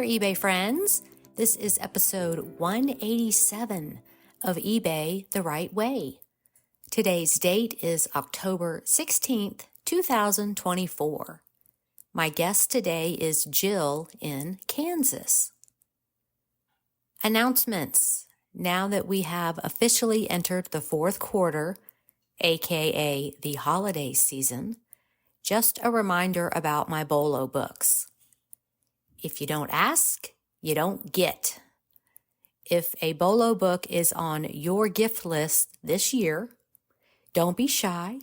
eBay friends. This is episode 187 of eBay the Right Way. Today's date is October 16th, 2024. My guest today is Jill in Kansas. Announcements. Now that we have officially entered the fourth quarter, aka the holiday season, just a reminder about my BOLO books. If you don't ask, you don't get. If a BOLO book is on your gift list this year, don't be shy.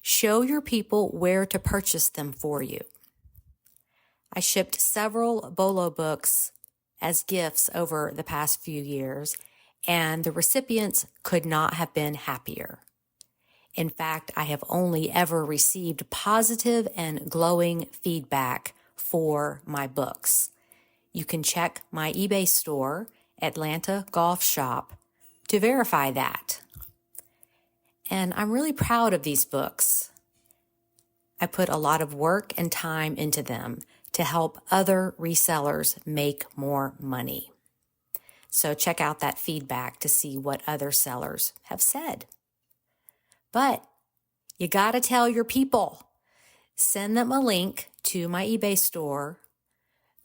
Show your people where to purchase them for you. I shipped several BOLO books as gifts over the past few years, and the recipients could not have been happier. In fact, I have only ever received positive and glowing feedback for my books. You can check my eBay store, Atlanta Golf Shop, to verify that. And I'm really proud of these books. I put a lot of work and time into them to help other resellers make more money. So check out that feedback to see what other sellers have said. But you gotta tell your people. Send them a link to my eBay store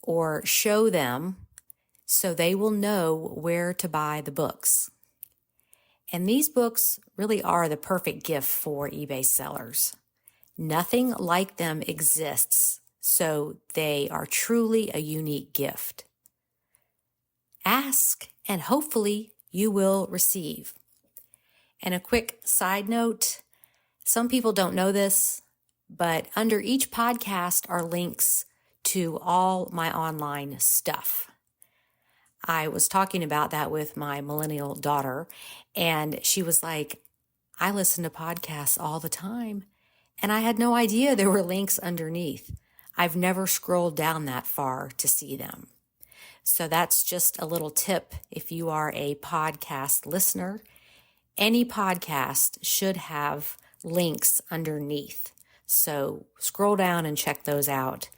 or show them so they will know where to buy the books. And these books really are the perfect gift for eBay sellers. Nothing like them exists, so they are truly a unique gift. Ask, and hopefully you will receive. And a quick side note, some people don't know this, but under each podcast are links to all my online stuff. I was talking about that with my millennial daughter, and she was like, I listen to podcasts all the time, and I had no idea there were links underneath. I've never scrolled down that far to see them. So that's just a little tip if you are a podcast listener. Any podcast should have links underneath. So scroll down and check those out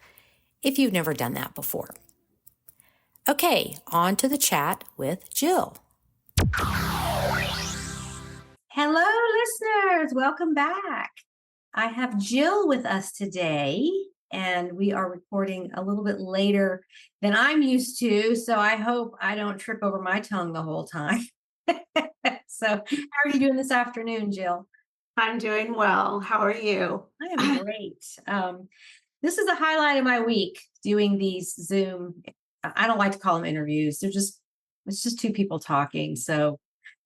if you've never done that before. Okay, on to the chat with Jill. Hello, listeners. Welcome back. I have Jill with us today, and we are recording a little bit later than I'm used to, so I hope I don't trip over my tongue the whole time. So how are you doing this afternoon, Jill? I'm doing well. How are you? I am great. This is a highlight of my week, doing these Zoom. I don't like to call them interviews. It's just two people talking. So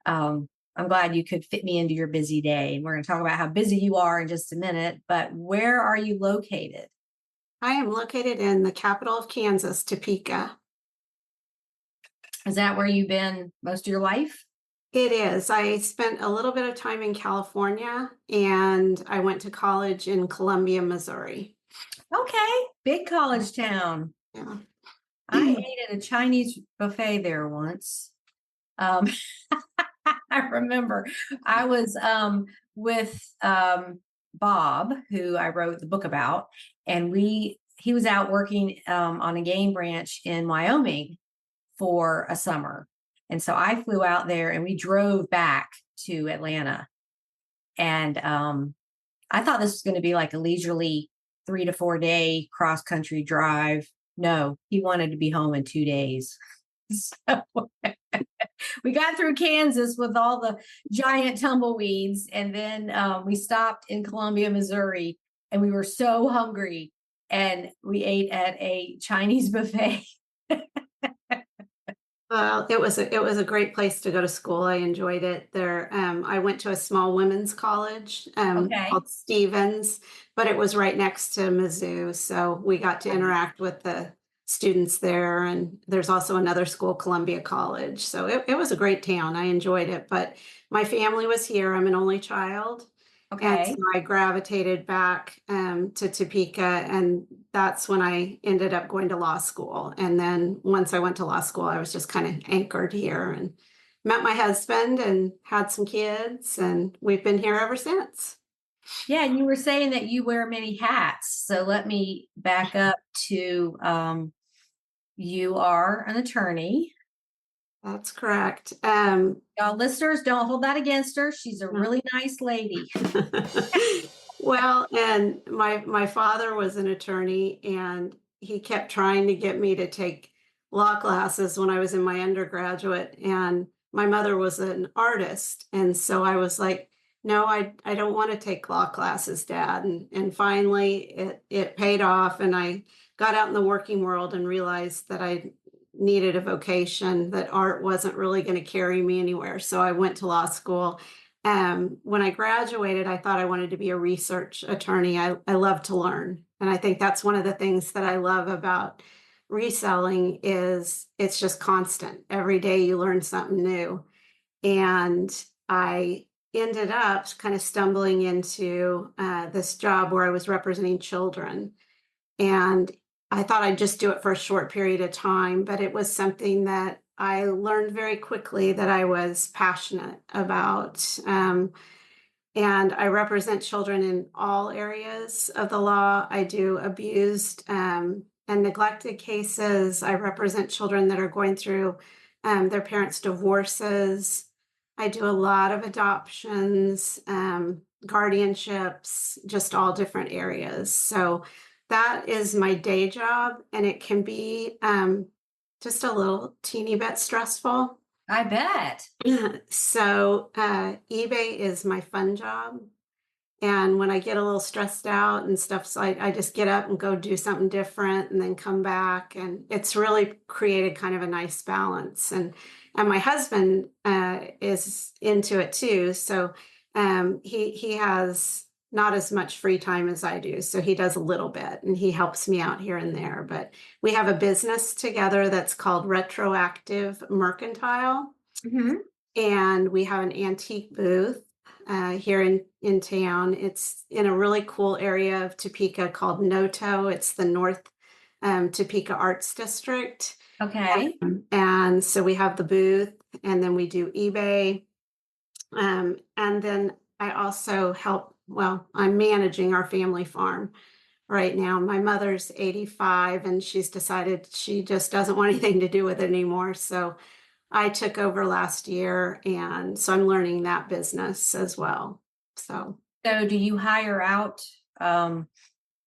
I'm glad you could fit me into your busy day. And we're going to talk about how busy you are in just a minute. But where are you located? I am located in the capital of Kansas, Topeka. Is that where you've been most of your life? It is. I spent a little bit of time in California, and I went to college in Columbia, Missouri. Okay, big college town. Yeah. I ate at a Chinese buffet there once. I remember I was with Bob, who I wrote the book about, and he was out working on a game branch in Wyoming for a summer. And so I flew out there and we drove back to Atlanta. And I thought this was going to be like a leisurely 3 to 4 day cross country drive. No, he wanted to be home in 2 days. So we got through Kansas with all the giant tumbleweeds. And then we stopped in Columbia, Missouri, and we were so hungry. And we ate at a Chinese buffet. Well, it was a great place to go to school. I enjoyed it there. I went to a small women's college called Stevens, but it was right next to Mizzou, so we got to interact with the students there. And there's also another school, Columbia College. So it was a great town. I enjoyed it, but my family was here. I'm an only child. And so I gravitated back to Topeka, and that's when I ended up going to law school. And then once I went to law school, I was just kind of anchored here and met my husband and had some kids, and we've been here ever since. Yeah, and you were saying that you wear many hats. So let me back up to you are an attorney. That's correct. Y'all listeners, don't hold that against her. She's a really nice lady. Well, and my father was an attorney, and he kept trying to get me to take law classes when I was in my undergraduate, and my mother was an artist, and so I was like, no, I don't want to take law classes, Dad. And finally it paid off, and I got out in the working world and realized that I needed a vocation, that art wasn't really going to carry me anywhere. So I went to law school. When I graduated, I thought I wanted to be a research attorney. I love to learn. And I think that's one of the things that I love about reselling is it's just constant. Every day you learn something new. And I ended up kind of stumbling into this job where I was representing children. And I thought I'd just do it for a short period of time, but it was something that I learned very quickly that I was passionate about. And I represent children in all areas of the law. I do abused and neglected cases. I represent children that are going through their parents' divorces. I do a lot of adoptions, guardianships, just all different areas. So that is my day job, and it can be just a little teeny bit stressful. I bet. So eBay is my fun job. And when I get a little stressed out and stuff, so I just get up and go do something different and then come back. And it's really created kind of a nice balance. And my husband is into it too. So he has not as much free time as I do. So he does a little bit and he helps me out here and there. But we have a business together that's called Retroactive Mercantile. Mm-hmm. And we have an antique booth here in town. It's in a really cool area of Topeka called Noto. It's the North Topeka Arts District. Okay. And so we have the booth, and then we do eBay. And then I also help, well, I'm managing our family farm right now. My mother's 85, and she's decided she just doesn't want anything to do with it anymore. So I took over last year, and so I'm learning that business as well. So do you hire out?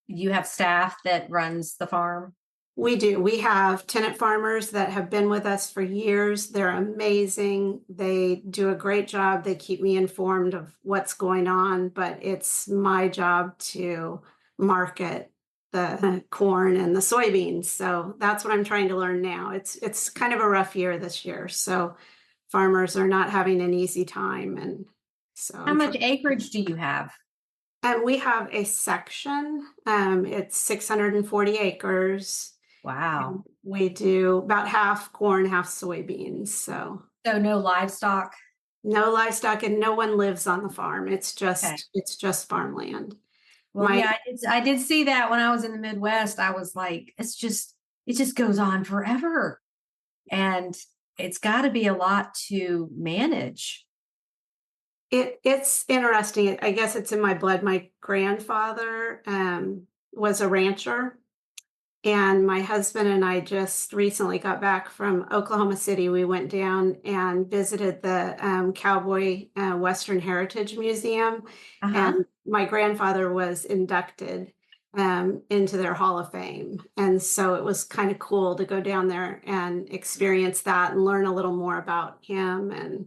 You have staff that runs the farm? we do. We have tenant farmers that have been with us for years. They're amazing. They do a great job. They keep me informed of what's going on, but it's my job to market the corn and the soybeans. So that's what I'm trying to learn now. It's kind of a rough year this year. So farmers are not having an easy time. And so How much acreage do you have? and we have a section. It's 640 acres. Wow. We do about half corn, half soybeans. So no livestock? no livestock, and no one lives on the farm. It's just farmland. Well, yeah, I did see that when I was in the Midwest. I was like, it just goes on forever. And it's got to be a lot to manage. It's interesting. I guess it's in my blood. My grandfather was a rancher. And my husband and I just recently got back from Oklahoma City. We went down and visited the Cowboy Western Heritage Museum. And my grandfather was inducted into their Hall of Fame. And so it was kind of cool to go down there and experience that and learn a little more about him. And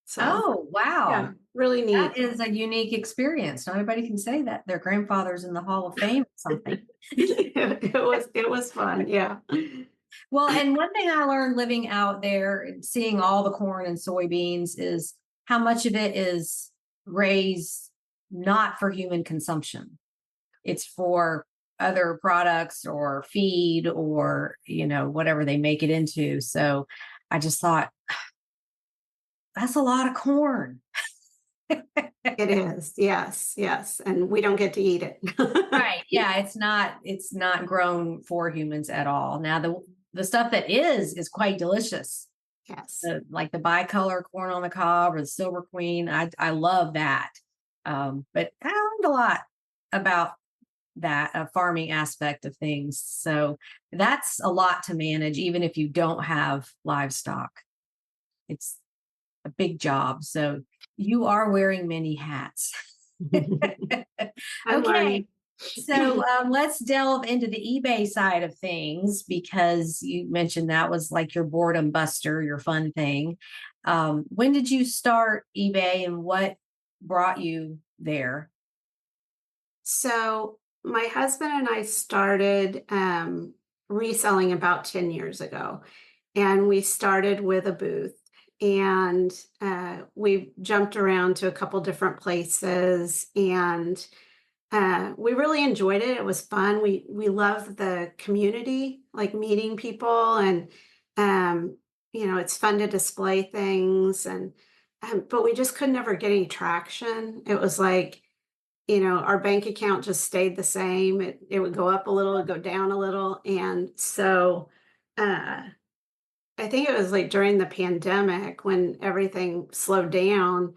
so, oh, wow. Yeah, really neat. That is a unique experience. Not everybody can say that their grandfather's in the Hall of Fame or something. It was fun. Yeah. Well, and one thing I learned living out there and seeing all the corn and soybeans is how much of it is raised not for human consumption. It's for other products or feed or, whatever they make it into. So I just thought, that's a lot of corn. It is. Yes. Yes. And we don't get to eat it. Right. Yeah. It's not grown for humans at all. Now the stuff that is quite delicious. Yes. Like the bicolor corn on the cob or the silver queen. I love that. But I learned a lot about that farming aspect of things. So that's a lot to manage, even if you don't have livestock. It's a big job. So you are wearing many hats. I'm Okay. learning. So let's delve into the eBay side of things, because you mentioned that was like your boredom buster, your fun thing. When did you start eBay and what brought you there? So my husband and I started reselling about 10 years ago, and we started with a booth, and we jumped around to a couple different places, and we really enjoyed it. It was fun. We loved the community, like meeting people, and it's fun to display things, and but we just could never get any traction. It was like, our bank account just stayed the same. It would go up a little, it'd go down a little, and so uh, I think it was like during the pandemic when everything slowed down.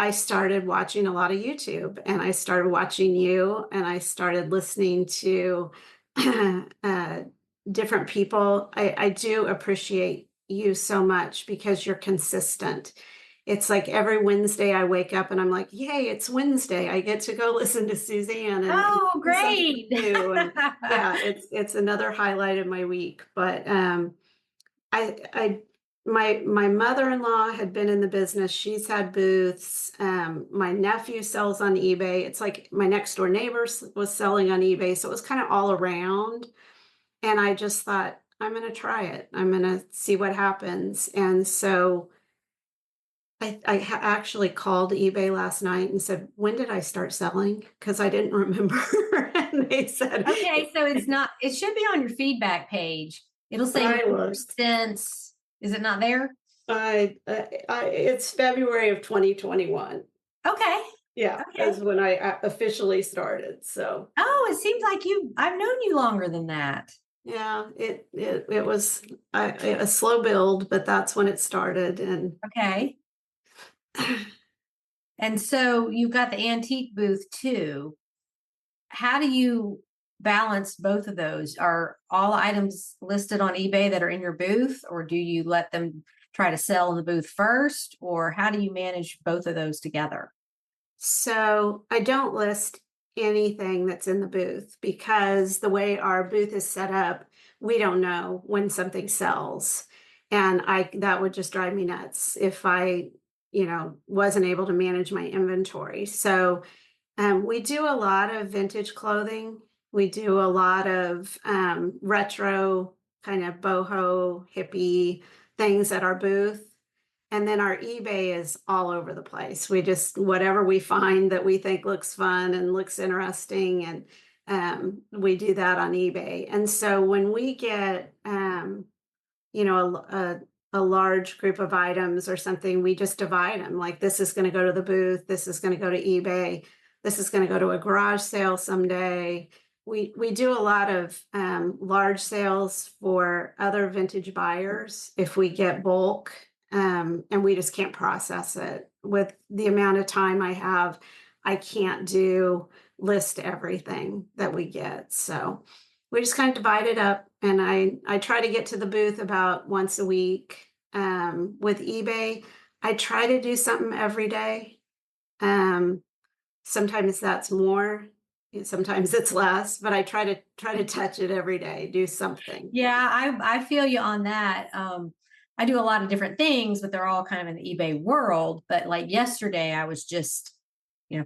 I started watching a lot of YouTube, and I started watching you, and I started listening to uh, different people. I do appreciate you so much because you're consistent. It's like every Wednesday I wake up and I'm like, yay, it's Wednesday. I get to go listen to Suzanne and Oh, do something great. new. And yeah, it's another highlight of my week. But I my mother-in-law had been in the business. She's had booths. My nephew sells on eBay. It's like my next door neighbor was selling on eBay. So it was kind of all around. And I just thought, I'm going to try it. I'm going to see what happens. And so actually called eBay last night and said, when did I start selling? Because I didn't remember. And they said, Okay, so it should be on your feedback page. It'll say I members looked. since, is it not there? It's February of 2021. Okay. Yeah, Okay. is when I officially started. So Oh, it seems like I've known you longer than that. yeah, it was a slow build, but that's when it started. And Okay. And so you've got the antique booth too. How do you balance both of those? Are all items listed on eBay that are in your booth, or do you let them try to sell in the booth first? Or how do you manage both of those together? so I don't list anything that's in the booth because the way our booth is set up, we don't know when something sells. And that would just drive me nuts if I, wasn't able to manage my inventory. So we do a lot of vintage clothing. We do a lot of retro kind of boho hippie things at our booth. And then our eBay is all over the place. We just, whatever we find that we think looks fun and looks interesting, and we do that on eBay. And so when we get, you know, a large group of items or something, we just divide them. Like this is going to go to the booth, this is going to go to eBay, this is going to go to a garage sale someday. We do a lot of large sales for other vintage buyers if we get bulk, and we just can't process it with the amount of time I have. I can't list everything that we get, so we just kind of divide it up, and I try to get to the booth about once a week. With eBay, I try to do something every day. Um, Sometimes that's more, sometimes it's less, but I try to touch it every day, do something. Yeah, I feel you on that. I do a lot of different things, but they're all kind of in the eBay world. But like yesterday, I was just,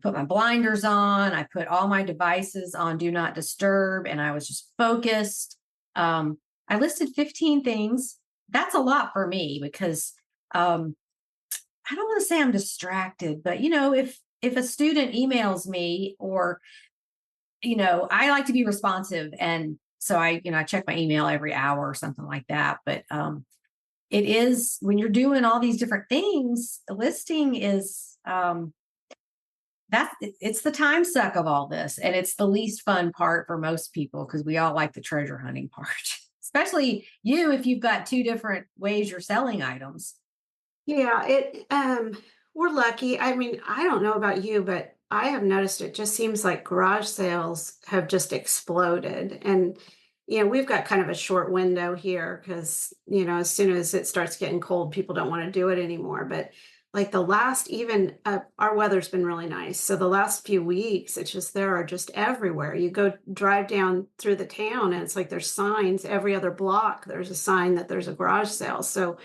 put my blinders on. I put all my devices on do not disturb, and I was just focused. I listed 15 things. That's a lot for me because I don't want to say I'm distracted, but if a student emails me, or I like to be responsive, and so I check my email every hour or something like that. But it is, when you're doing all these different things, the listing is it's the time suck of all this, and it's the least fun part for most people because we all like the treasure hunting part, especially you if you've got two different ways you're selling items. Yeah, we're lucky. I mean, I don't know about you, but I have noticed it just seems like garage sales have just exploded. And, we've got kind of a short window here because, as soon as it starts getting cold, people don't want to do it anymore. But like the last, even our weather's been really nice. So the last few weeks, it's just there are just everywhere. You go drive down through the town and it's like there's signs every other block. There's a sign that there's a garage sale. So,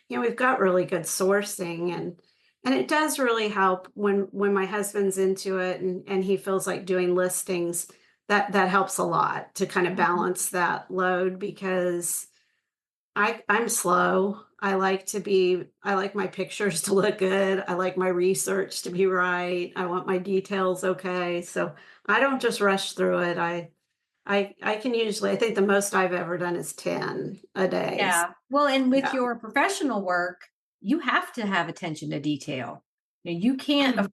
we've got really good sourcing and it does really help when my husband's into it and he feels like doing listings, that helps a lot to kind of Mhm. balance that load because I'm slow. I like my pictures to look good. I like my research to be right. I want my details okay. So I don't just rush through it. I can usually, I think the most I've ever done is 10 a day. Yeah. Well, and with Yeah. your professional work, you have to have attention to detail. You can't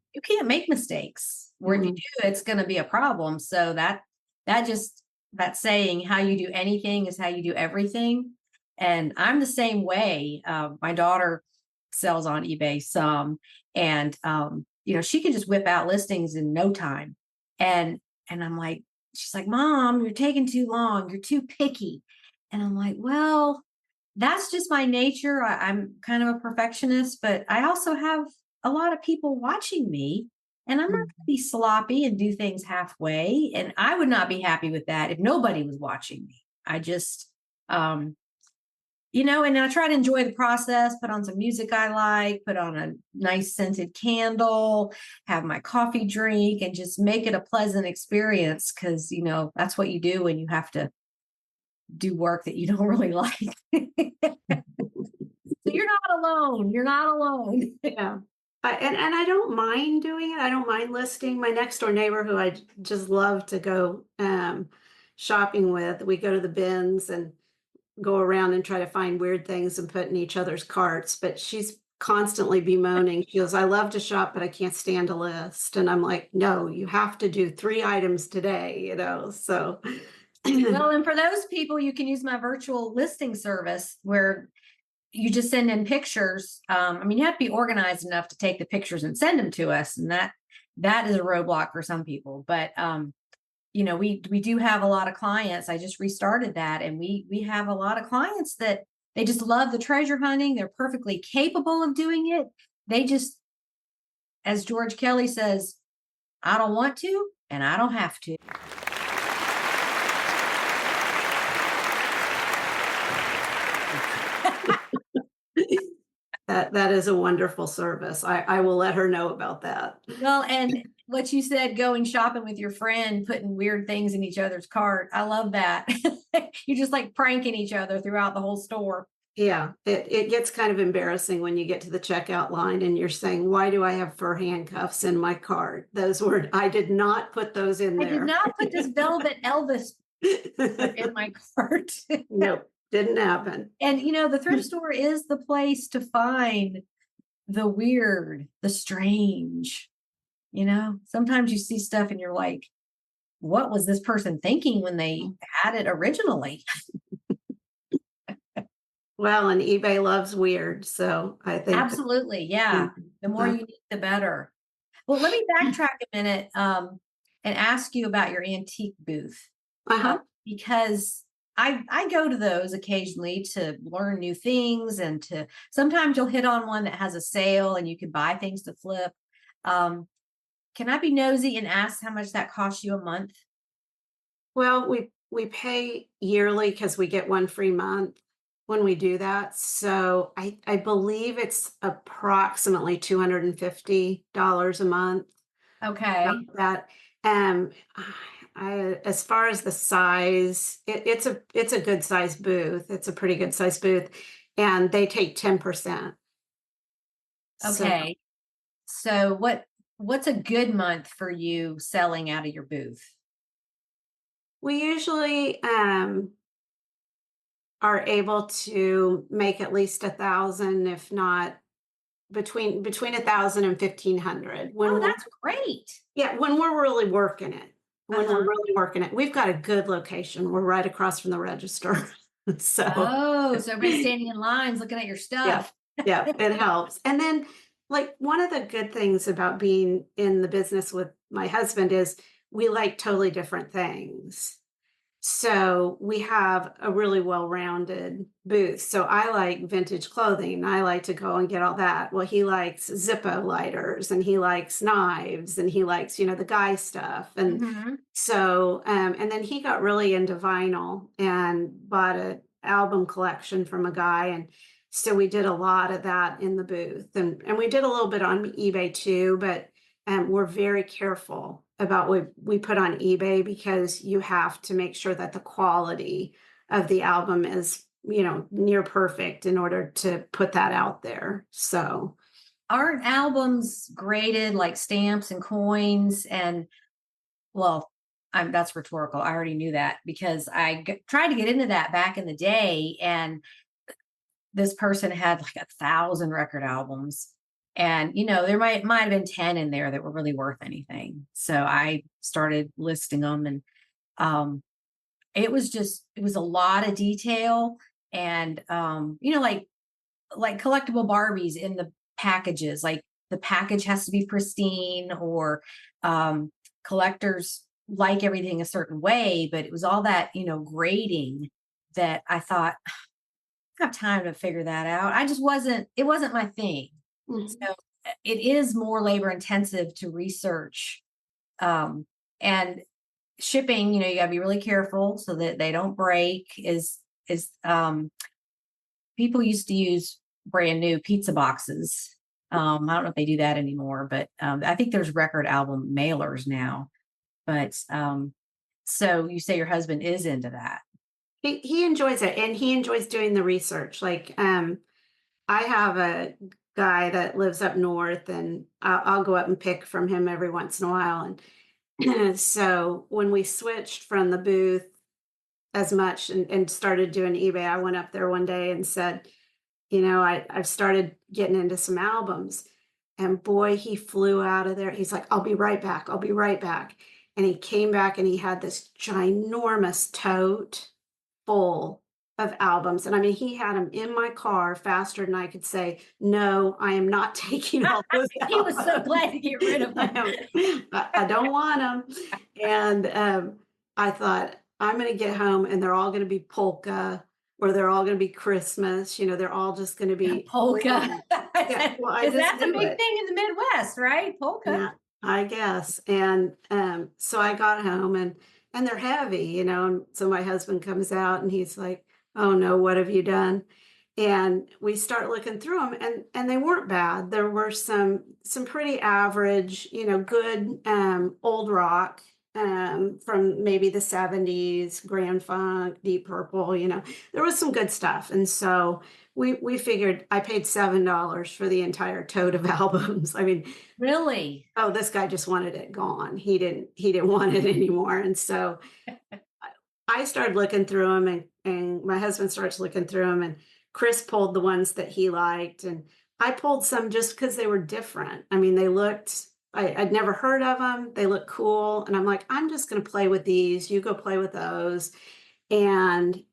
make mistakes. Or if you Mhm. do, it's going to be a problem. So that just that saying, how you do anything is how you do everything. And I'm the same way. My daughter sells on eBay some, and she can just whip out listings in no time. And and I'm like, she's like, Mom, you're taking too long. You're too picky. And I'm like, well, that's just my nature. I'm kind of a perfectionist, but I also have a lot of people watching me, and I'm not going to be sloppy and do things halfway. And I would not be happy with that if nobody was watching me. I just, um, and I try to enjoy the process, put on some music I like, put on a nice scented candle, have my coffee drink, and just make it a pleasant experience because, that's what you do when you have to do work that you don't really like. So you're not alone. You're not alone. Yeah. And I don't mind doing it. I don't mind listing. My next door neighbor, who I just love to go shopping with, we go to the bins and go around and try to find weird things and put in each other's carts. But she's constantly bemoaning. She goes, I love to shop, but I can't stand a list. And I'm like, no, you have to do 3 items today. So Well, and for those people, you can use my virtual listing service where you just send in pictures. You have to be organized enough to take the pictures and send them to us, and that is a roadblock for some people. But we do have a lot of clients. I just restarted that, and we have a lot of clients that they just love the treasure hunting. They're perfectly capable of doing it. They just, as George Kelly says, I don't want to, and I don't have to. that is a wonderful service. I will let her know about that. Well, and what you said, going shopping with your friend, putting weird things in each other's cart. I love that. You're just like pranking each other throughout the whole store. Yeah, it gets kind of embarrassing when you get to the checkout line and you're saying, "Why do I have fur handcuffs in my cart?" Those were I did not put those in I did there. not put this velvet Elvis in my cart. Nope, didn't happen. And the thrift store is the place to find the weird, the strange. Sometimes you see stuff and you're like, what was this person thinking when they had it originally? Well, and eBay loves weird, so I think Absolutely. Yeah. The more uh, unique, the better. Well, let me backtrack a minute and ask you about your antique booth uh-huh. because I go to those occasionally to learn new things and to sometimes you'll hit on one that has a sale and you can buy things to flip. Um, can I be nosy and ask how much that costs you a month? Well, we pay yearly because we get one free month when we do that. So I believe it's approximately $250 a month. About Okay. that. Um, as far as the size, it's a good size booth. It's a pretty good size booth, and they take 10%. So Okay. So what's a good month for you selling out of your booth? we usually are able to make at least 1,000, if not between 1,000 and 1,500 Oh, when we're that's great. yeah, when we're really working it. When we're Uh-huh. really working it. We've got a good location. We're right across from the register. So Oh, so everybody's standing in lines looking at your yeah, stuff. yeah, it helps. And then like one of the good things about being in the business with my husband is we like totally different things. So we have a really well-rounded booth. So I like vintage clothing. I like to go and get all that. Well, he likes Zippo lighters and he likes knives and he likes, the guy stuff. And Mhm. so, and then he got really into vinyl and bought an album collection from a guy. And so we did a lot of that in the booth. And we did a little bit on eBay too, but we're very careful about what we put on eBay because you have to make sure that the quality of the album is, near perfect in order to put that out there. So, Aren't albums graded like stamps and coins? And well, that's rhetorical. I already knew that because tried to get into that back in the day, and this person had like 1,000 record albums. And there might have been 10 in there that were really worth anything. So I started listing them, and it was a lot of detail, and like collectible Barbies in the packages. Like the package has to be pristine, or collectors like everything a certain way, but it was all that, grading that I thought, I don't have time to figure that out. It wasn't my thing. mhm. So it is more labor intensive to research. And shipping, you gotta be really careful so that they don't break. People used to use brand new pizza boxes. I don't know if they do that anymore, but I think there's record album mailers now. But so you say your husband is into that. He enjoys it and he enjoys doing the research. Like, I have a guy that lives up north and I'll go up and pick from him every once in a while. And so when we switched from the booth as much and started doing eBay, I went up there one day and said, I've started getting into some albums. And boy, he flew out of there. He's like, I'll be right back. I'll be right back. And he came back and he had this ginormous tote full of albums. And I mean, he had them in my car faster than I could say, no, I am not taking all those He was so albums. glad to get rid of them. I don't want them. And I thought, I'm going to get home and they're all going to be polka or they're all going to be Christmas. They're all just going to be Polka. Yeah, well, I Because just that's a do big it. thing in the Midwest, right? Polka. Yeah, I guess. And so I got home and they're heavy, and so my husband comes out and he's like, "Oh no, what have you done?" And we start looking through them and they weren't bad. There were some pretty average, good old rock from maybe the 70s, Grand Funk, Deep Purple, there was some good stuff. And so we figured I paid $7 for the entire tote of albums. I mean, Really? oh, this guy just wanted it gone. He didn't want it anymore. And so I started looking through them and my husband starts looking through them and Chris pulled the ones that he liked and I pulled some just because they were different. I mean, I'd never heard of them. They look cool. And I'm like, I'm just going to play with these. You go play with those. And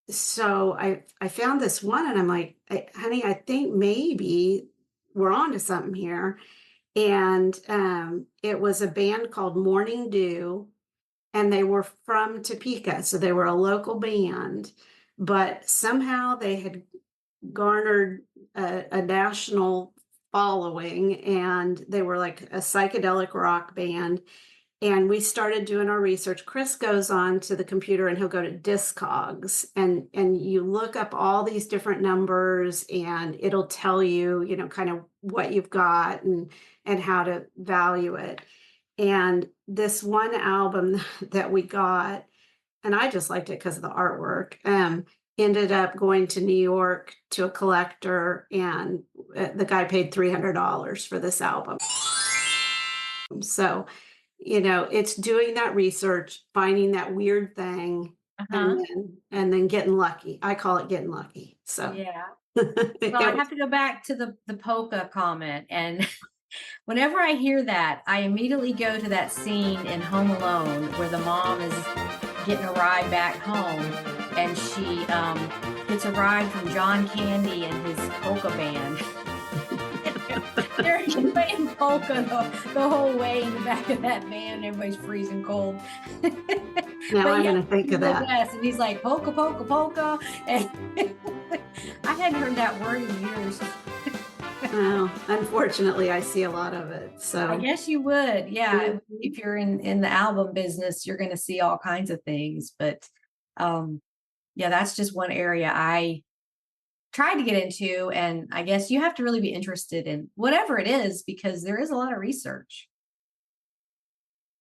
so I found this one and I'm like, honey, I think maybe we're on to something here. And it was a band called Morning Dew, and they were from Topeka, so they were a local band, but somehow they had garnered a national following, and they were like a psychedelic rock band. And we started doing our research. Chris goes on to the computer and he'll go to Discogs and you look up all these different numbers and it'll tell you, kind of what you've got and how to value it. And this one album that we got, and I just liked it because of the artwork, ended up going to New York to a collector and the guy paid $300 for this album. So it's doing that research, finding that weird thing, and then getting lucky. I call it getting lucky. So Yeah. Well, I have to go back to the polka comment. And whenever I hear that, I immediately go to that scene in Home Alone where the mom is getting a ride back home and she gets a ride from John Candy and his polka band. They're playing polka the whole way in the back of that van. Everybody's freezing cold. Now But I'm yeah, going to think of that. Midwest, and he's like polka, polka, polka. And I hadn't heard that word in years. Well, unfortunately, I see a lot of it. I So, guess you would. Yeah. Mhm. If you're in the album business, you're going to see all kinds of things. But yeah, that's just one area I tried to get into. And I guess you have to really be interested in whatever it is, because there is a lot of research.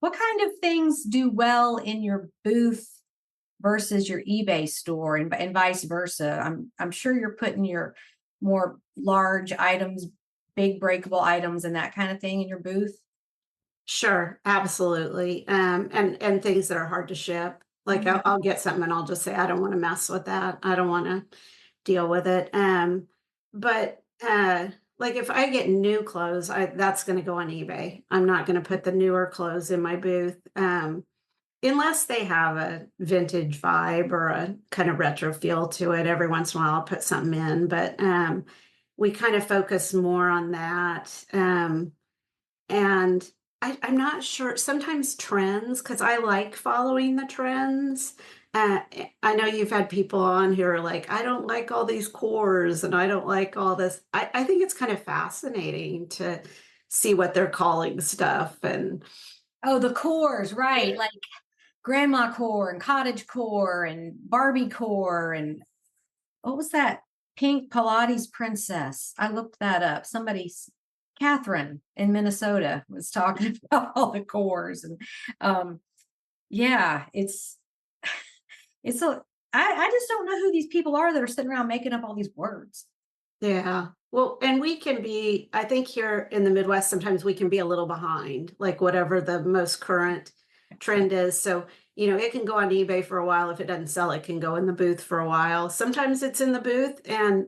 What kind of things do well in your booth versus your eBay store, and vice versa? I'm sure you're putting your more large items, big breakable items and that kind of thing in your booth. sure, absolutely. And things that are hard to ship. Like I'll get something and I'll just say, I don't want to mess with that. I don't want to deal with it. But like if I get new clothes, that's going to go on eBay. I'm not going to put the newer clothes in my booth. Unless they have a vintage vibe or a kind of retro feel to it. Every once in a while I'll put something in, but we kind of focus more on that. And I'm not sure, sometimes trends, because I like following the trends. I know you've had people on who are like, I don't like all these cores and I don't like all this. I think it's kind of fascinating to see what they're calling stuff. And Oh, the cores, right? Like grandma core and cottage core and Barbie core and what was that? Pink Pilates princess. I looked that up. Catherine in Minnesota was talking about all the cores. And yeah, it's I just don't know who these people are that are sitting around making up all these words. yeah. Well, and we can be, I think here in the Midwest, sometimes we can be a little behind, like whatever the most current trend is. So, it can go on eBay for a while. If it doesn't sell, it can go in the booth for a while. Sometimes it's in the booth and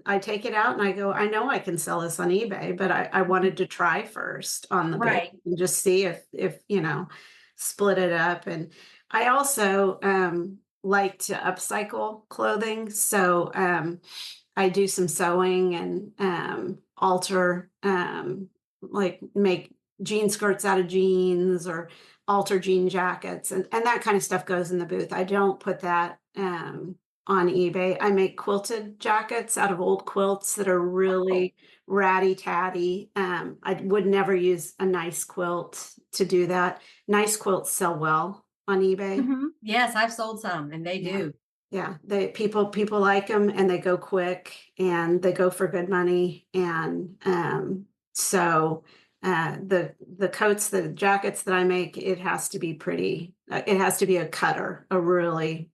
I take it out and I go, I know I can sell this on eBay, but I wanted to try first on the booth Right. and just see if, split it up. And I also like to upcycle clothing. So, I do some sewing and alter, like make jean skirts out of jeans or alter jean jackets, and that kind of stuff goes in the booth. I don't put that on eBay. I make quilted jackets out of old quilts that are really ratty tatty. I would never use a nice quilt to do that. Nice quilts sell well on eBay. Yes, I've sold some and they Yeah. do. Yeah, people like them and they go quick and they go for good money. And so the coats, the jackets that I make, it has to be pretty. It has to be a cutter, a really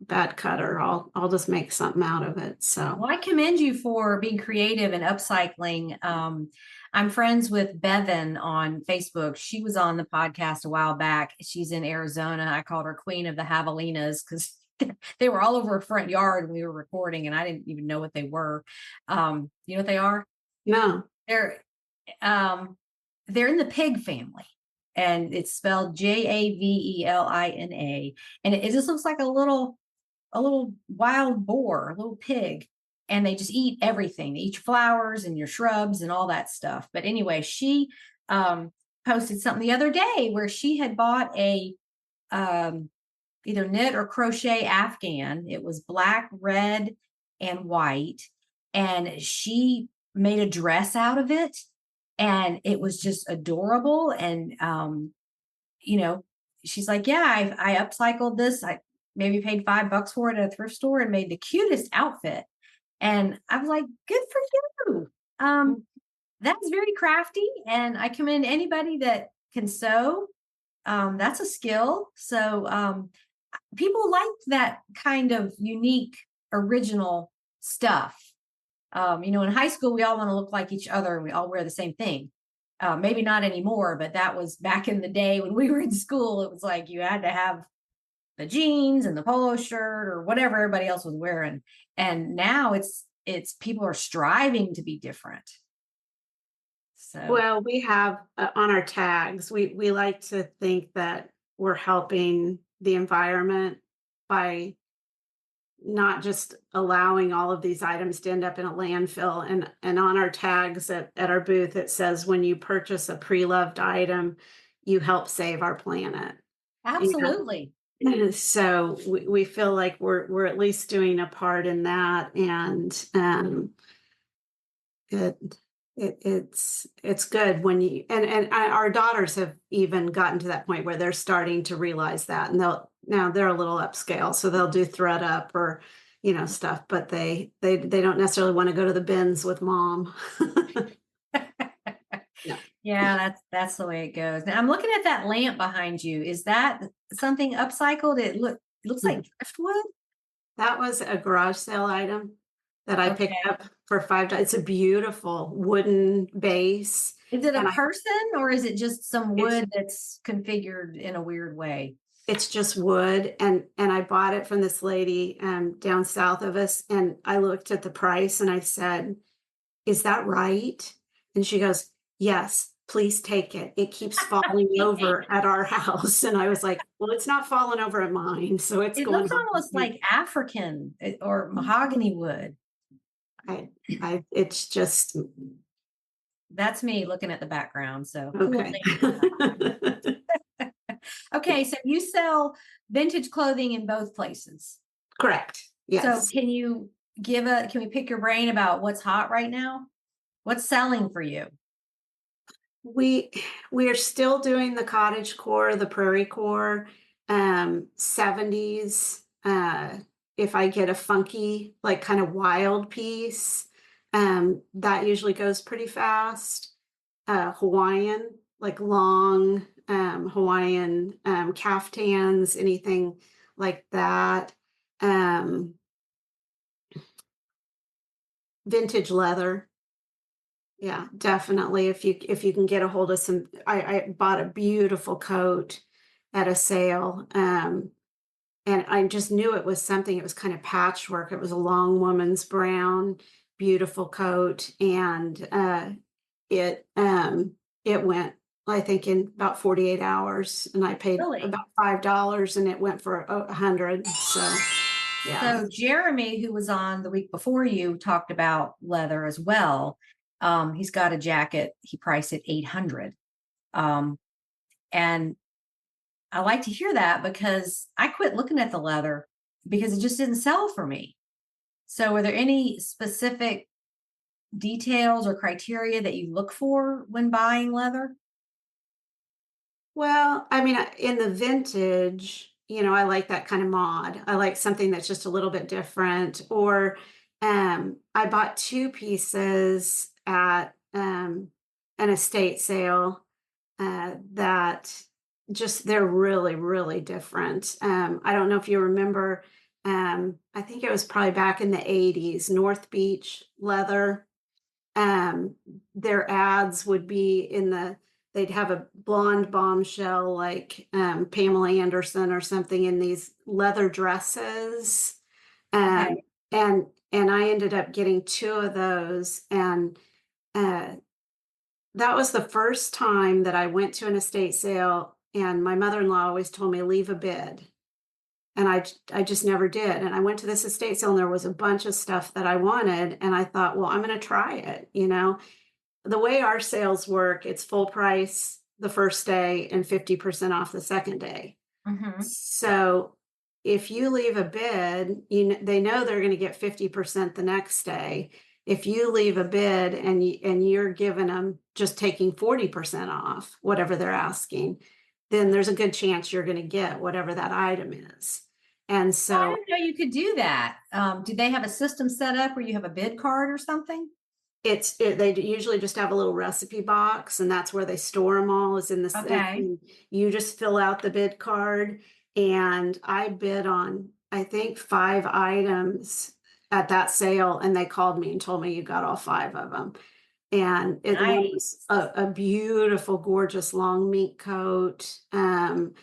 bad cutter. I'll just make something out of it. So Well, I commend you for being creative and upcycling. I'm friends with Bevan on Facebook. She was on the podcast a while back. She's in Arizona. I called her Queen of the Javelinas because they were all over her front yard when we were recording, and I didn't even know what they were. You know what they are? no, They're they're in the pig family, and it's spelled Javelina, and it just looks like a little wild boar, a little pig, and they just eat everything. They eat your flowers and your shrubs and all that stuff. But anyway, she posted something the other day where she had bought a either knit or crochet Afghan. It was black, red, and white, and she made a dress out of it, and it was just adorable. And she's like, yeah, I upcycled this. I maybe paid $5 for it at a thrift store and made the cutest outfit. And I was like, good for you. That's very crafty. And I commend anybody that can sew. That's a skill. So people like that kind of unique, original stuff. In high school, we all want to look like each other and we all wear the same thing. Maybe not anymore, but that was back in the day when we were in school. It was like you had to have the jeans and the polo shirt or whatever everybody else was wearing. And now it's people are striving to be different. So well, we have on our tags, we like to think that we're helping the environment by not just allowing all of these items to end up in a landfill. And on our tags at our booth, it says when you purchase a pre-loved item, you help save our planet. Absolutely. And so we feel like we're at least doing a part in that. And it, it's good when you our daughters have even gotten to that point where they're starting to realize that, and they're a little upscale, so they'll do thread up or stuff, but they don't necessarily want to go to the bins with mom. Yeah. Yeah, that's the way it goes. Now I'm looking at that lamp behind you. Is that something upcycled? It looks like driftwood. That was a garage sale item that I picked Okay. up for $5. It's a beautiful wooden base. Is it a And person or is it just some It's- wood that's configured in a weird way? It's just wood, and I bought it from this lady down south of us, and I looked at the price and I said, "Is that right?" And she goes, "Yes, please take it. It keeps falling over at our house." And I was like, "Well, it's not falling over at mine, so it's It going looks home with almost me." like African or mahogany wood. It's just That's me looking at the background. So cool okay. thing. Okay, so you sell vintage clothing in both places. Correct. So Yes. can we pick your brain about what's hot right now? What's selling for you? We are still doing the cottage core, the prairie core, 70s. If I get a funky, like kind of wild piece, that usually goes pretty fast. Hawaiian, like long Hawaiian caftans, anything like that. Um, Vintage leather. Yeah, definitely. If you can get a hold of some, I bought a beautiful coat at a sale, and I just knew it was something. It was kind of patchwork. It was a long woman's brown, beautiful coat, and it went, I think, in about 48 hours, and I paid Really? about $5, and it went for 100. So yeah. So Jeremy, who was on the week before you, talked about leather as well. He's got a jacket. He priced it 800. And I like to hear that because I quit looking at the leather because it just didn't sell for me. So are there any specific details or criteria that you look for when buying leather? Well, I mean, in the vintage, I like that kind of mod. I like something that's just a little bit different. Or I bought two pieces at an estate sale that just they're really, really different. I don't know if you remember. I think it was probably back in the 80s, North Beach leather. um their ads would be they'd have a blonde bombshell like Pamela Anderson or something in these leather dresses. um Okay. and I ended up getting two of those, and uh that was the first time that I went to an estate sale, and my mother-in-law always told me leave a bid, and I just never did. And I went to this estate sale and there was a bunch of stuff that I wanted, and I thought, well, I'm going to try it. The way our sales work, it's full price the first day and 50% off the second day. Mm-hmm. So if you leave a bid, they know they're going to get 50% the next day. If you leave a bid and you're giving them just taking 40% off whatever they're asking, then there's a good chance you're going to get whatever that item is. And I so didn't know you could do that. Do they have a system set up where you have a bid card or something? they usually just have a little recipe box, and that's where they store them all, is in this. Okay. You just fill out the bid card, and I bid on, I think, 5 items at that sale, and they called me and told me you got all 5 of them. And it was Nice. a beautiful, gorgeous long mink coat. And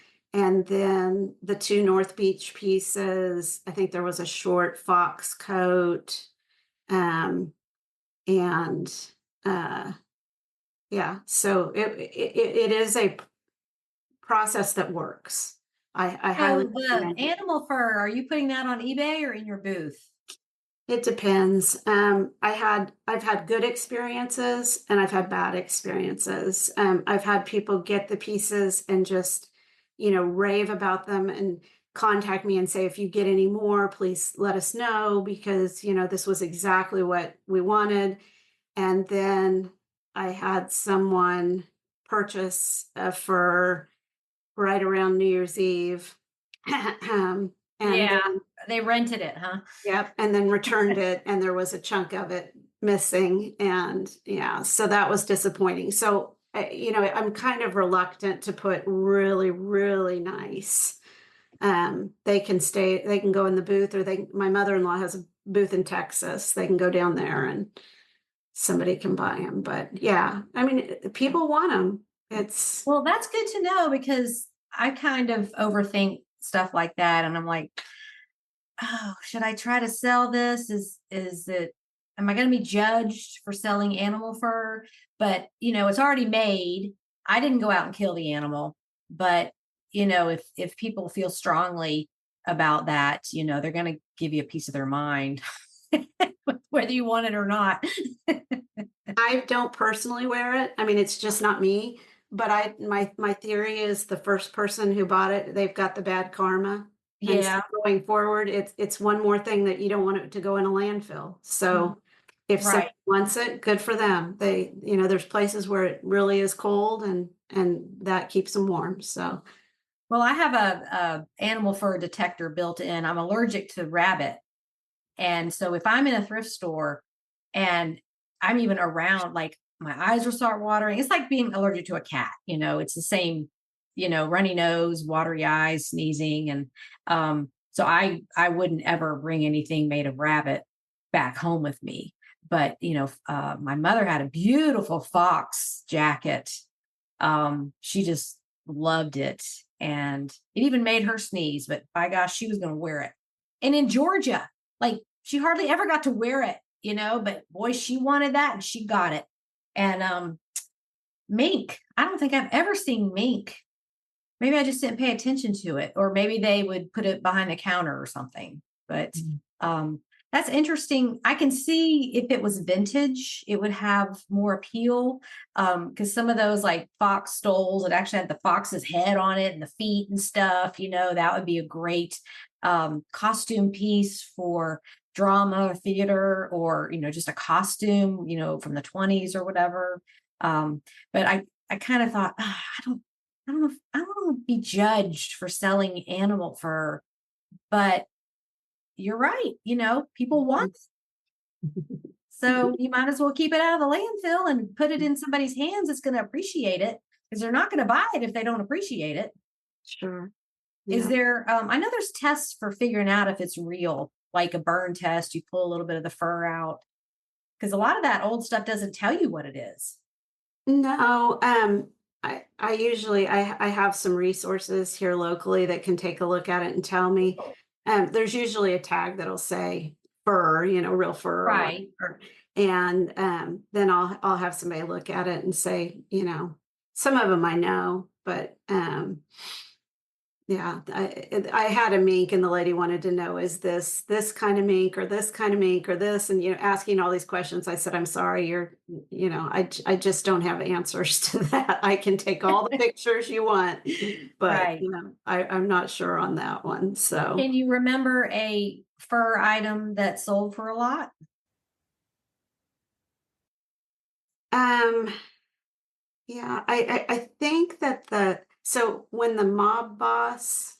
then the 2 North Beach pieces. I think there was a short fox coat. And uh yeah, so it is a process that works. I highly So the recommend it. animal fur, are you putting that on eBay or in your booth? It depends. I've had good experiences and I've had bad experiences. I've had people get the pieces and just, rave about them and contact me and say, if you get any more, please let us know because, this was exactly what we wanted. And then I had someone purchase a fur right around New Year's Eve. And Yeah, then they rented it, huh? Yep, and then returned it, and there was a chunk of it missing, and yeah, so that was disappointing. So, I'm kind of reluctant to put really, really nice. They can go in the booth, or my mother-in-law has a booth in Texas. They can go down there and somebody can buy them. But yeah, I mean, people want them. It's Well, that's good to know because I kind of overthink stuff like that. And I'm like, oh, should I try to sell this? Am I going to be judged for selling animal fur? But, it's already made. I didn't go out and kill the animal, but if people feel strongly about that, they're going to give you a piece of their mind, whether you want it or not. I don't personally wear it. I mean, it's just not me. But my theory is the first person who bought it, they've got the bad karma. And so Yeah. going forward, it's one more thing that you don't want it to go in a landfill. Mhm. So if Right. somebody wants it, good for them. There's places where it really is cold and that keeps them warm. So Well, I have a animal fur detector built in. I'm allergic to rabbit. And so if I'm in a thrift store and I'm even around, like my eyes will start watering. It's like being allergic to a cat, it's the same, runny nose, watery eyes, sneezing. And so I wouldn't ever bring anything made of rabbit back home with me. But, my mother had a beautiful fox jacket. She just loved it. And it even made her sneeze, but by gosh, she was going to wear it. And in Georgia, like she hardly ever got to wear it, but boy, she wanted that and she got it. And mink, I don't think I've ever seen mink. Maybe I just didn't pay attention to it, or maybe they would put it behind the counter or something. But um, that's interesting. I can see if it was vintage, it would have more appeal. Because some of those like fox stoles, it actually had the fox's head on it and the feet and stuff, that would be a great costume piece for drama or theater, or just a costume, from the 20s or whatever. But I kind of thought, I don't know if I don't want to be judged for selling animal fur, but you're right. People want it. So you might as well keep it out of the landfill and put it in somebody's hands that's going to appreciate it, because they're not going to buy it if they don't appreciate it. sure. Is Yeah. there, I know there's tests for figuring out if it's real, like a burn test, you pull a little bit of the fur out, because a lot of that old stuff doesn't tell you what it is. No, I usually I have some resources here locally that can take a look at it and tell me. There's usually a tag that'll say fur, real fur or Right. whatever. And then I'll have somebody look at it and say, some of them I know, but yeah, I had a mink and the lady wanted to know, is this kind of mink or this kind of mink or this? And, asking all these questions. I said, I'm sorry, I just don't have answers to that. I can take all the pictures you want, but, Right. I'm not sure on that one. So, Can you remember a fur item that sold for a lot? um, yeah, I think that so when the mob boss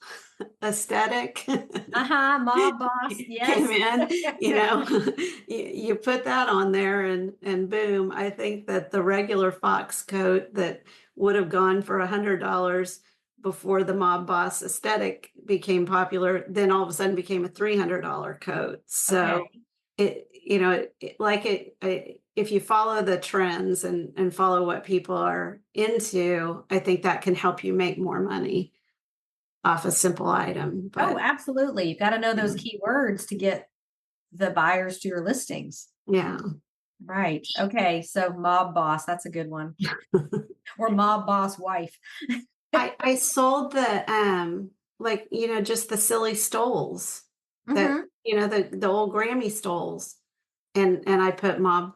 aesthetic Uh-huh, mob boss, came yes. in, you put that on there and boom, I think that the regular fox coat that would have gone for $100 before the mob boss aesthetic became popular, then all of a sudden became a $300 coat. So Okay. if you follow the trends and follow what people are into, I think that can help you make more money off a simple item. Oh, But absolutely. You've got to know those yeah, keywords to get the buyers to your listings. yeah. Right. Okay. So mob boss, that's a good one. Or mob boss wife. I sold like, just the silly stoles that, Mhm. the old Grammy stoles. And I put mob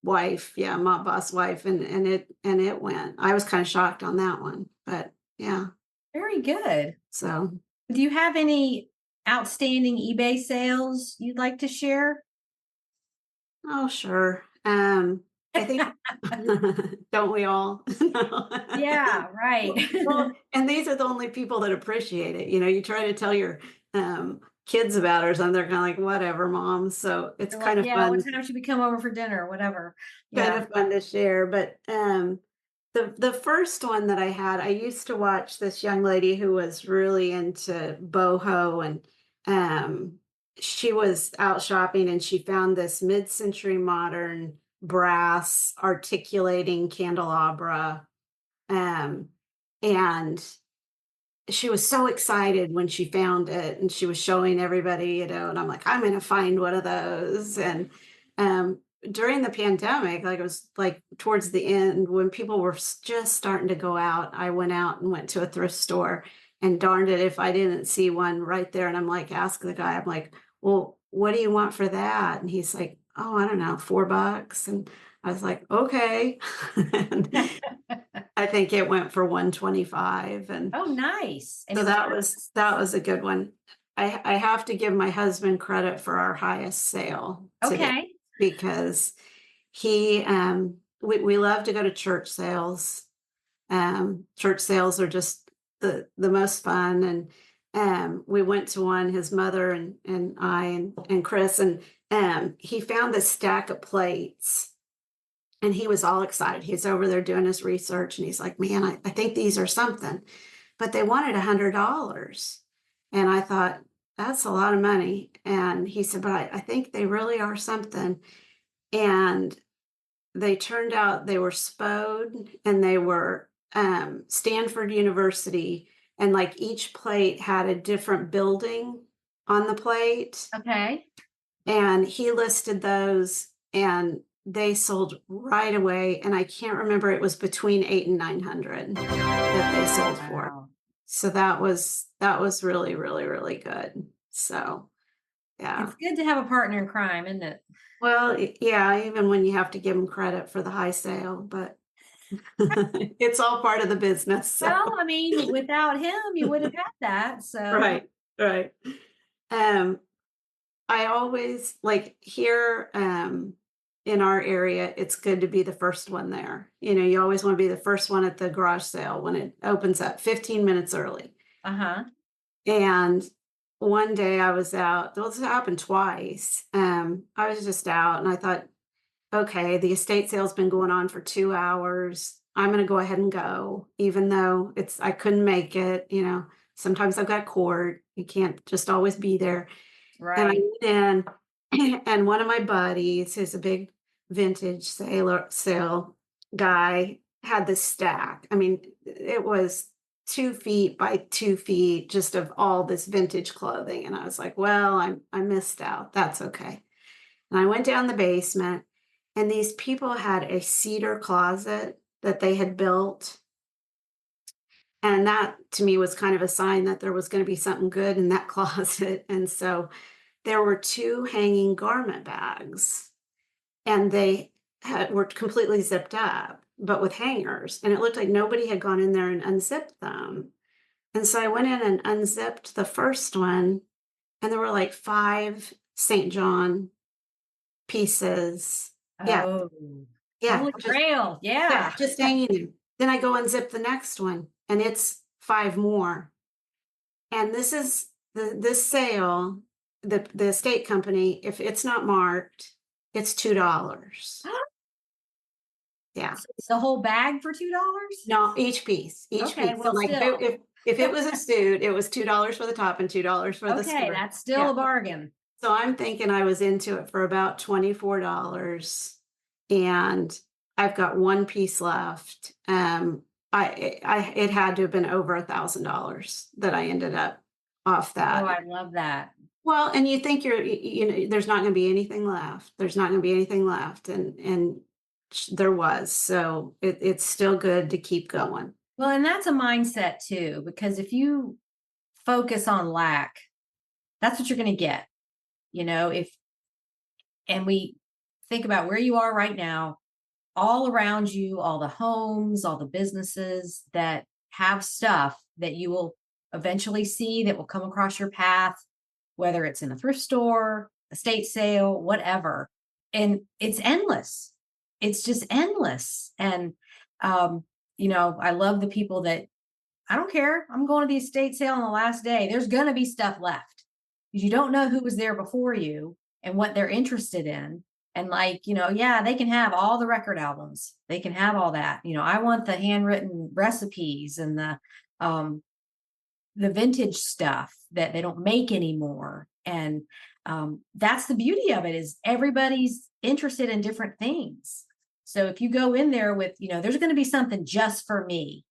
wife, yeah, mob boss wife, and it went. I was kind of shocked on that one, but yeah. Very good. So, Do you have any outstanding eBay sales you'd like to share? oh sure. I think don't we all? No. Yeah, right. Well, and these are the only people that appreciate it. You try to tell your kids about it or something, they're kind of like, whatever, mom. So it's They're like, kind of yeah, what fun, time should we come over for dinner? Whatever. kind Yeah. of fun to share. But the first one that I had, I used to watch this young lady who was really into BOHO, and she was out shopping and she found this mid-century modern brass articulating candelabra. Um, and she was so excited when she found it and she was showing everybody, and I'm like, I'm going to find one of those. And um, during the pandemic, like it was like towards the end when people were just starting to go out, I went out and went to a thrift store, and darned it if I didn't see one right there. And I'm like, ask the guy, I'm like, well, what do you want for that? And he's like, oh, I don't know, $4. And I was like, okay. And I think it went for 125. And Oh, nice. And so it was that was a good one. I have to give my husband credit for our highest sale to date, okay. because he we love to go to church sales. Church sales are just the most fun. And we went to one, his mother and I and Chris, and he found this stack of plates, and he was all excited. He's over there doing his research, and he's like, man, I think these are something. But they wanted $100. And I thought, that's a lot of money. And he said, but I think they really are something. And they turned out they were Spode, and they were Stanford University. And like each plate had a different building on the plate. Okay. And he listed those, and they sold right away. And I can't remember, it was between 8 and 900 that they sold for. Wow. So that was really, really, really good. So yeah. It's good to have a partner in crime, isn't it? Well, yeah, even when you have to give them credit for the high sale, but it's all part of the business. So Well, I mean, without him, you would have had that. So, right, right. Um, I always like here in our area, it's good to be the first one there. You always want to be the first one at the garage sale when it opens up 15 minutes early. uh-huh. And one day I was out, well, this happened twice. I was just out and I thought, okay, the estate sale's been going on for 2 hours. I'm going to go ahead and go, even though I couldn't make it. Sometimes I've got court. You can't just always be there. And I Right. went in, and one of my buddies, who's a big vintage sale guy, had this stack. I mean, it was 2 feet by 2 feet just of all this vintage clothing. And I was like, well, I missed out. That's okay. And I went down the basement, and these people had a cedar closet that they had built. And that to me was kind of a sign that there was going to be something good in that closet. And so there were two hanging garment bags, and they were completely zipped up, but with hangers. And it looked like nobody had gone in there and unzipped them. And so I went in and unzipped the first one, and there were like 5 St. John pieces. Yeah, Oh, yeah, holy grail. Yeah. just hanging in. Then I go unzip the next one, and it's 5 more. And this is this sale, the estate company, if it's not marked, it's $2. Yeah. So it's the whole bag for $2? No, each piece, Okay, So well, like still. if it was a suit, it was $2 for the top and $2 for the Okay, skirt. that's still Yeah. a bargain. So I'm thinking I was into it for about $24, and I've got one piece left. It had to have been over $1,000 that I ended up off Oh, that. I love that. Well, and you think there's not going to be anything left. There's not going to be anything left, and there was. So it's still good to keep going. Well, and that's a mindset too, because if you focus on lack, that's what you're going to get. And we think about where you are right now, all around you, all the homes, all the businesses that have stuff that you will eventually see that will come across your path, whether it's in a thrift store, estate sale, whatever. And it's endless. It's just endless. And, I love the people that I don't care. I'm going to the estate sale on the last day. There's going to be stuff left because you don't know who was there before you and what they're interested in. And they can have all the record albums. They can have all that. I want the handwritten recipes and the vintage stuff that they don't make anymore. And that's the beauty of it, is everybody's interested in different things. So if you go in there with, there's going to be something just for me,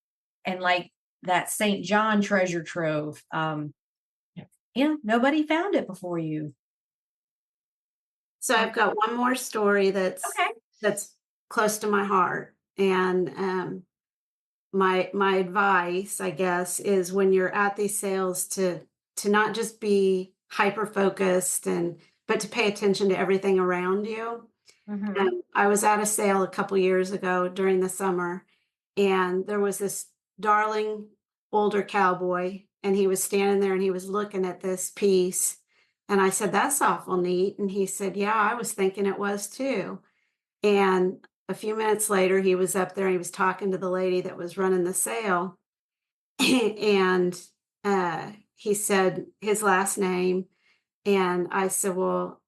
and like that St. John treasure trove, nobody found it before you. So I've got one more story that's close to my heart. And my advice, I guess, is when you're at these sales to not just be hyper focused but to pay attention to everything around you. Mm-hmm. I was at a sale a couple years ago during the summer, and there was this darling older cowboy, and he was standing there and he was looking at this piece. And I said, "That's awful neat." And he said, "Yeah, I was thinking it was too." And a few minutes later, he was up there and he was talking to the lady that was running the sale. And he said his last name. And I said, "Well,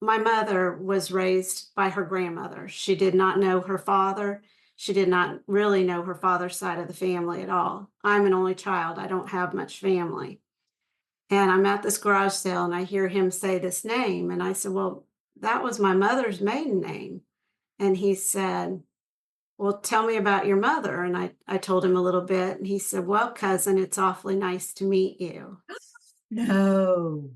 my mother was raised by her grandmother. She did not know her father. She did not really know her father's side of the family at all. I'm an only child. I don't have much family." And I'm at this garage sale and I hear him say this name. And I said, "Well, that was my mother's maiden name." And he said, "Well, tell me about your mother." And I told him a little bit. And he said, "Well, cousin, it's awfully nice to meet you." No.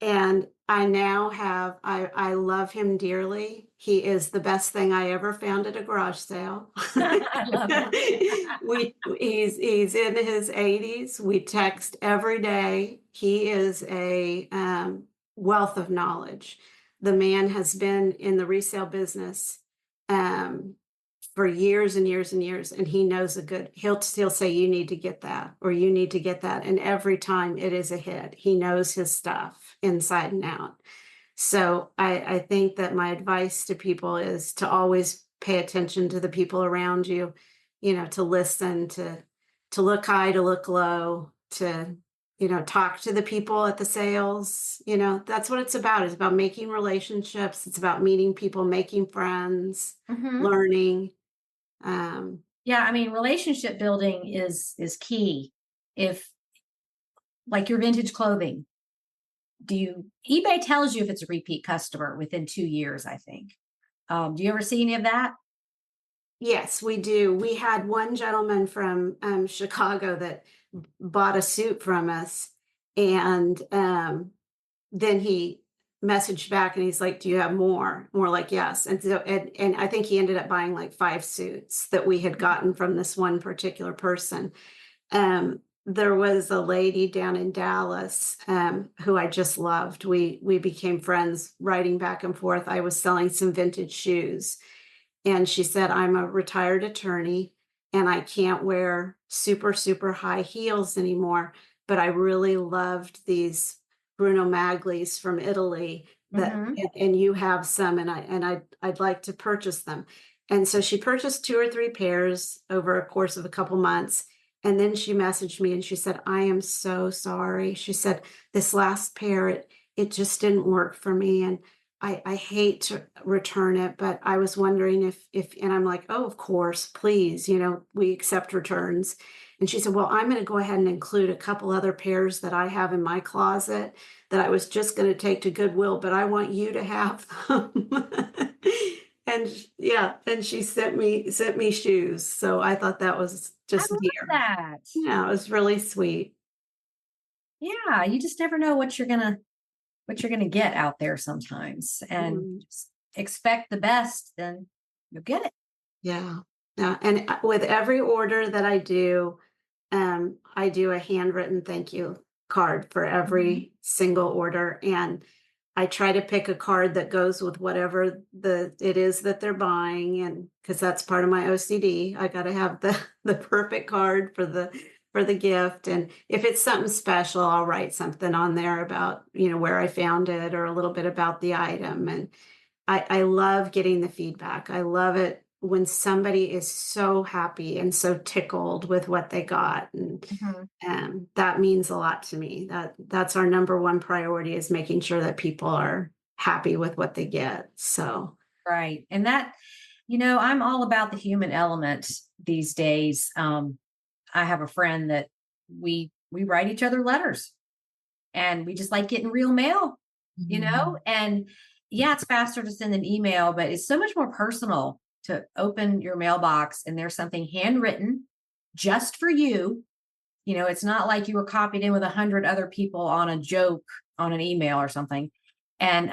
And I now have, I love him dearly. He is the best thing I ever found at a garage sale. I love it. He's in his 80s. We text every day. He is a wealth of knowledge. The man has been in the resale business for years and years and years, and he knows he'll say, "You need to get that," or "You need to get that." And every time it is a hit. He knows his stuff inside and out. So I think that my advice to people is to always pay attention to the people around you, to listen, to look high, to look low, to, talk to the people at the sales. That's what it's about. It's about making relationships. It's about meeting people, making friends, Mm-hmm. learning. Yeah, I mean, relationship building is key. If, like, your vintage clothing, eBay tells you if it's a repeat customer within 2 years, I think. Do you ever see any of that? Yes, we do. We had one gentleman from Chicago that bought a suit from us, and then he messaged back and he's like, "Do you have more?" And we're like, "Yes." And so, and I think he ended up buying like 5 suits that we had gotten from this one particular person. There was a lady down in Dallas who I just loved. We became friends, writing back and forth. I was selling some vintage shoes, and she said, "I'm a retired attorney and I can't wear super, super high heels anymore, but I really loved these Bruno Magli's from Italy that, Mm-hmm. and you have some, and I'd like to purchase them." And so she purchased 2 or 3 pairs over a course of a couple months. And then she messaged me and she said, "I am so sorry." She said, "This last pair, it just didn't work for me. And I hate to return it, but I was wondering if," and I'm like, "Oh, of course, please, we accept returns." And she said, "Well, I'm going to go ahead and include a couple other pairs that I have in my closet that I was just going to take to Goodwill, but I want you to have them." And yeah, and she sent me shoes. So I thought that was I just love dear. that. Yeah, it was really sweet. Yeah, you just never know what you're gonna get out there sometimes, and just expect the best, then you'll get it. Yeah. Yeah. And with every order that I do, I do a handwritten thank you card for every single order. And I try to pick a card that goes with whatever it is that they're buying, and because that's part of my OCD, I got to have the perfect card for the gift. And if it's something special, I'll write something on there about, where I found it or a little bit about the item. And I love getting the feedback. I love it when somebody is so happy and so tickled with what they got. And that means a lot to me. That's our number one priority, is making sure that people are happy with what they get. So right. And that, I'm all about the human element these days. I have a friend that we write each other letters, and we just like getting real mail, and yeah, it's faster to send an email, but it's so much more personal to open your mailbox and there's something handwritten just for you. It's not like you were copied in with 100 other people on a joke on an email or something. And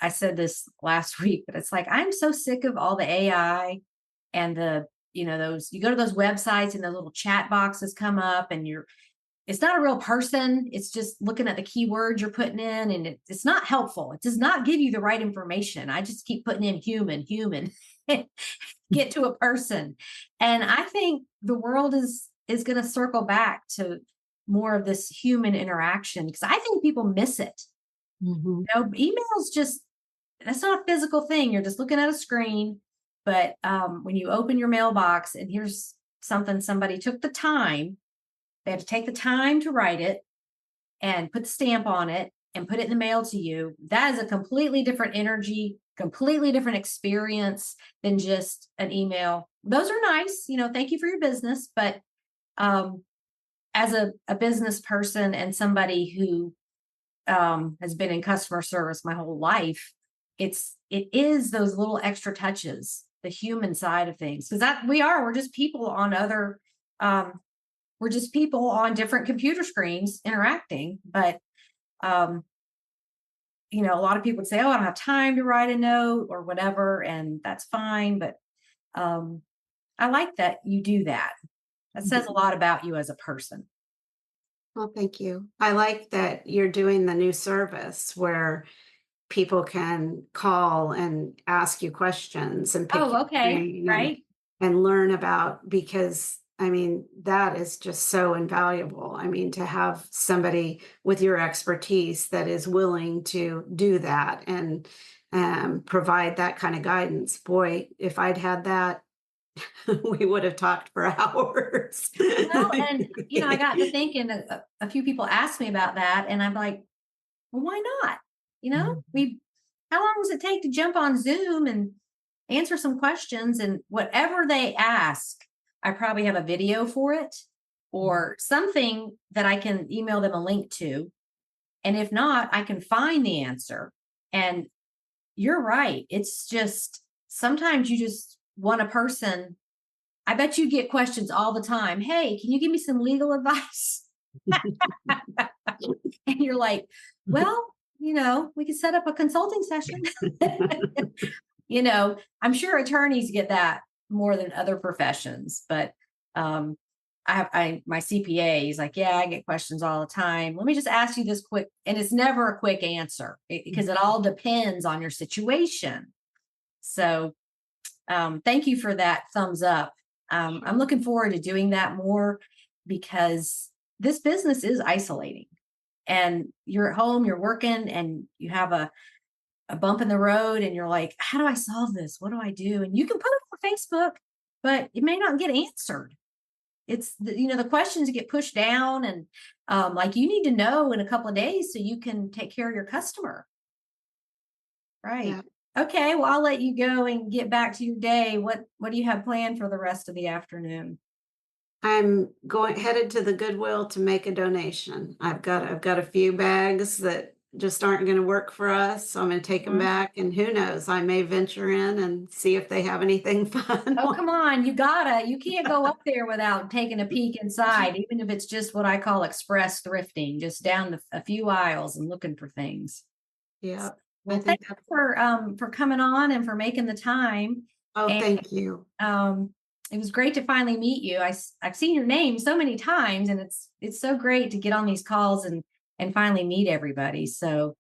I said this last week, but it's like, I'm so sick of all the AI and those, you go to those websites and the little chat boxes come up and it's not a real person. It's just looking at the keywords you're putting in, and it's not helpful. It does not give you the right information. I just keep putting in human, get to a person. And I think the world is going to circle back to more of this human interaction, because I think people miss it. Emails that's not a physical thing. You're just looking at a screen. But when you open your mailbox and here's something, somebody took the time, they had to take the time to write it and put the stamp on it and put it in the mail to you. That is a completely different energy, completely different experience than just an email. Those are nice, thank you for your business. But as a business person and somebody who has been in customer service my whole life, it is those little extra touches, the human side of things, because we're just people on we're just people on different computer screens interacting. But a lot of people would say, oh, I don't have time to write a note or whatever, and that's fine. But I like that you do that. That says a lot about you as a person. Well, thank you. I like that you're doing the new service where people can call and ask you questions and pick your brain right. and learn about, because that is just so invaluable. To have somebody with your expertise that is willing to do that and provide that kind of guidance. Boy, if I'd had that, we would have talked for hours. Well, and I got to thinking, a few people asked me about that, and I'm like, well, why not? How long does it take to jump on Zoom and answer some questions? And whatever they ask, I probably have a video for it or something that I can email them a link to. And if not, I can find the answer. And you're right. It's just, sometimes you just want a person. I bet you get questions all the time. Hey, can you give me some legal advice? And you're like, well, we could set up a consulting session. I'm sure attorneys get that more than other professions, but my CPA, he's like, yeah, I get questions all the time. Let me just ask you this quick. And it's never a quick answer because it all depends on your situation. So thank you for that thumbs up. I'm looking forward to doing that more, because this business is isolating, and you're at home, you're working, and you have a bump in the road and you're like, how do I solve this? What do I do? And you can put it on Facebook, but it may not get answered. It's the questions get pushed down, and like, you need to know in a couple of days so you can take care of your customer. Right. Yeah. Okay. Well, I'll let you go and get back to your day. What do you have planned for the rest of the afternoon? I'm headed to the Goodwill to make a donation. I've got a few bags that just aren't going to work for us, so I'm going to take them back, and who knows, I may venture in and see if they have anything fun. Oh, come on, you can't go up there without taking a peek inside, even if it's just what I call express thrifting, just down a few aisles and looking for things. Yeah. Well, thank you for coming on and for making the time. Oh, thank you. it was great to finally meet you. I've seen your name so many times, and it's so great to get on these calls and finally meet everybody. So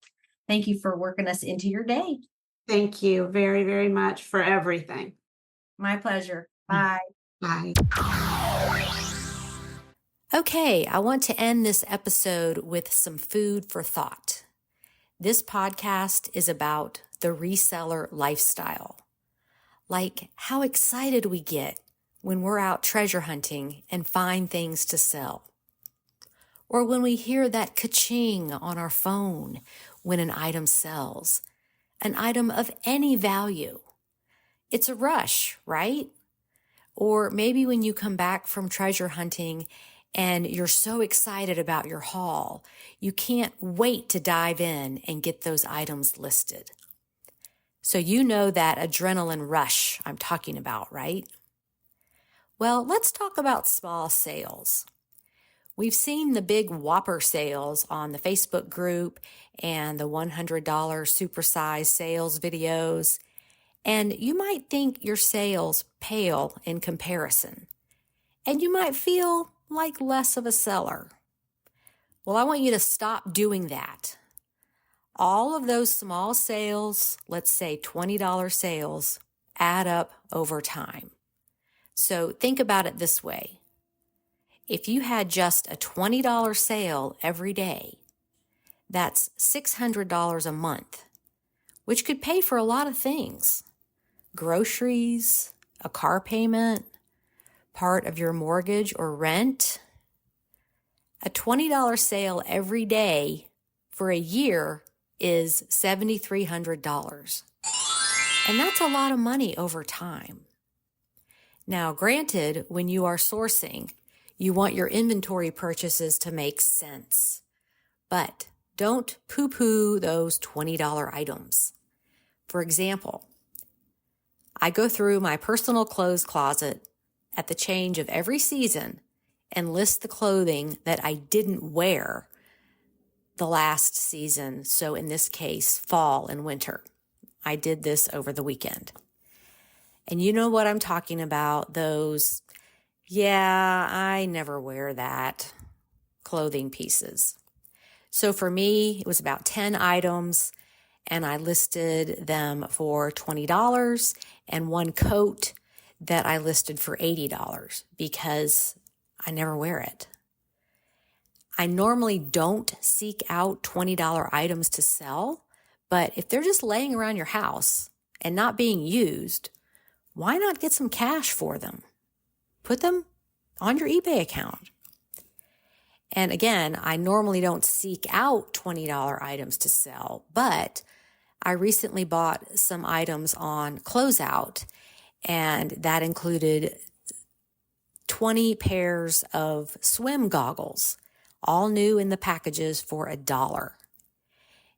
thank you for working us into your day. Thank you very, very much for everything. My pleasure. Bye. Bye. Okay, I want to end this episode with some food for thought. This podcast is about the reseller lifestyle. Like how excited we get when we're out treasure hunting and find things to sell. Or when we hear that ka-ching on our phone when an item sells, an item of any value. It's a rush, right? Or maybe when you come back from treasure hunting and you're so excited about your haul, you can't wait to dive in and get those items listed. So you know that adrenaline rush I'm talking about, right? Well, let's talk about small sales. We've seen the big whopper sales on the Facebook group and the $100 supersize sales videos, and you might think your sales pale in comparison, and you might feel like less of a seller. Well, I want you to stop doing that. All of those small sales, let's say $20 sales, add up over time. So think about it this way. If you had just a $20 sale every day, that's $600 a month, which could pay for a lot of things. Groceries, a car payment, part of your mortgage or rent. A $20 sale every day for a year is $7,300. And that's a lot of money over time. Now, granted, when you are sourcing, you want your inventory purchases to make sense. But don't poo-poo those $20 items. For example, I go through my personal clothes closet at the change of every season and list the clothing that I didn't wear the last season. So in this case, fall and winter. I did this over the weekend. And you know what I'm talking about, those, yeah, I never wear that clothing pieces. So for me, it was about 10 items, and I listed them for $20 and one coat that I listed for $80 because I never wear it. I normally don't seek out $20 items to sell, but if they're just laying around your house and not being used, why not get some cash for them? Put them on your eBay account. And again, I normally don't seek out $20 items to sell, but I recently bought some items on closeout, and that included 20 pairs of swim goggles, all new in the packages for $1.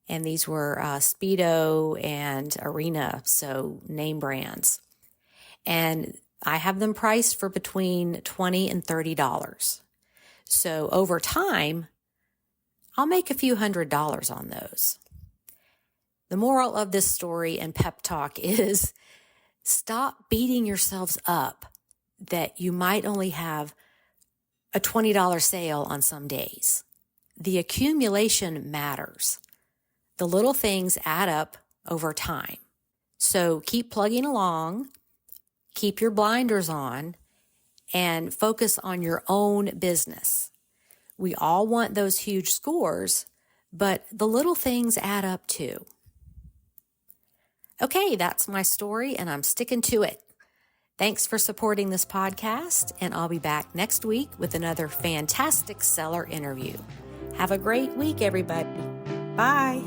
And these were Speedo and Arena, so name brands. And I have them priced for between $20 and $30. So over time, I'll make a few $100s on those. The moral of this story and pep talk is stop beating yourselves up that you might only have a $20 sale on some days. The accumulation matters. The little things add up over time. So keep plugging along, keep your blinders on, and focus on your own business. We all want those huge scores, but the little things add up too. Okay, that's my story, and I'm sticking to it. Thanks for supporting this podcast, and I'll be back next week with another fantastic seller interview. Have a great week, everybody. Bye.